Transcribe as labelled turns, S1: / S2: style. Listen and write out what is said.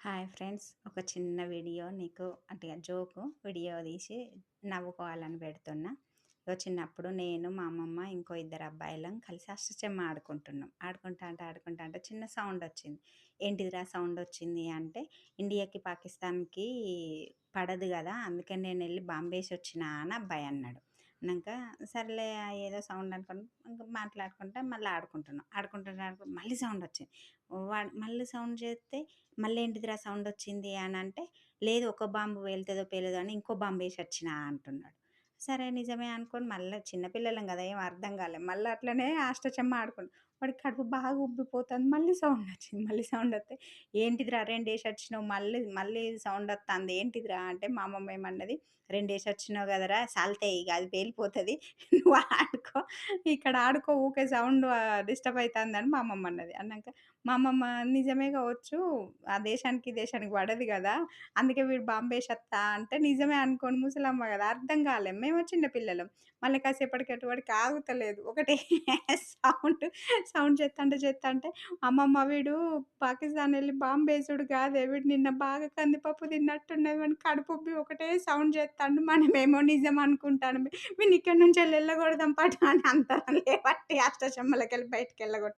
S1: Hi friends. ఒక చిన్న video నీకు అంటే జోకు వీడియో తీసి నవ్వుకోవాలని పెడుతున్నా. చిన్నప్పుడు నేను, మా అమ్మమ్మ, ఇంకో ఇద్దరు అబ్బాయిలం కలిసి అష్టచెమ్మ ఆడుకుంటున్నాం. ఆడుకుంటా అంటే చిన్న సౌండ్ వచ్చింది. ఏంటిదిరా సౌండ్ వచ్చింది అంటే, ఇండియాకి, పాకిస్తాన్‌కి పడదు గదా! అందుకని నేనెళ్ళి బాంబేసి వచ్చినా అని అబ్బాయి అన్నాడు. అన్నాక సర్లే ఏదో సౌండ్ అనుకోని ఇంక మాట్లాడుకుంటా మళ్ళీ మళ్ళీ సౌండ్ వచ్చింది. వాడు మళ్ళీ సౌండ్ చేస్తే మళ్ళేంటిదిరా సౌండొచ్చింది అనంటే, లేదు ఒక బాంబు పేలుతదో పేలదో అని ఇంకో బాంబేసొచ్చినా అంటున్నాడు. సరే నిజమే అనుకోని మళ్ళా చిన్న పిల్లలం గదా! ఏం అర్థం కాలే. మళ్ళా అట్లనే అష్టచమ్మ ఆడుకున్నాం. వాడికి కడుపు బాగా ఉబ్బిపోతుంది. మళ్ళీ సౌండొచ్చింది. మళ్ళీ సౌండొత్తే, ఏంటిదిరా రెండేసొచ్చినావు మళ్ళీ మళ్ళీ సౌండొత్తాంది ఏంటిదిరా అంటే, మా అమ్మమ్మ ఏమన్నది, రెండేసొచ్చినావు గదరా! సాల్తే ఇగ అది పేలిపోతది. నువ్వు ఆడుకో. ఇక్కడ ఆడుకో ఊకే సౌండ్ డిస్టర్బ్ అయితాందని మా అమ్మమ్మ అన్నది. అన్నాక మా అమ్మమ్మ నిజమే కావచ్చు. ఆ దేశానికి, ఈ దేశానికి పడదు గదా! అందుకే వీడు బాంబేషత్తా అంటే నిజమే అనుకోని ముసలమ్మ గదా! అర్థం కాలే. మేమో చిన్న పిల్లలం. మళ్ళీ కాసేపటికి వాడికి ఆగుతలేదు. ఒకటే సౌండ్, సౌండ్ చేత్తంటే, అమ్మమ్మ వీడు పాకిస్తాన్ ఎళ్లి బాంబేసుడు గాదే వీడు నిన్న బాగా కందిపప్పు తిన్నట్టున్నది. వానికి కడుపు ఉబ్బి ఒకటే సౌండ్ చేత్తాండు. మనమేమో నిజం అనుకుంటానం. వీడిని ఇక్కడి నుంచెళ్ళి ఎళ్ళగొడదాం పటు అని అందరం లేవట్టి అష్టచమ్మలకెళ్ళి బయటికెళ్ళగొట్టినాం.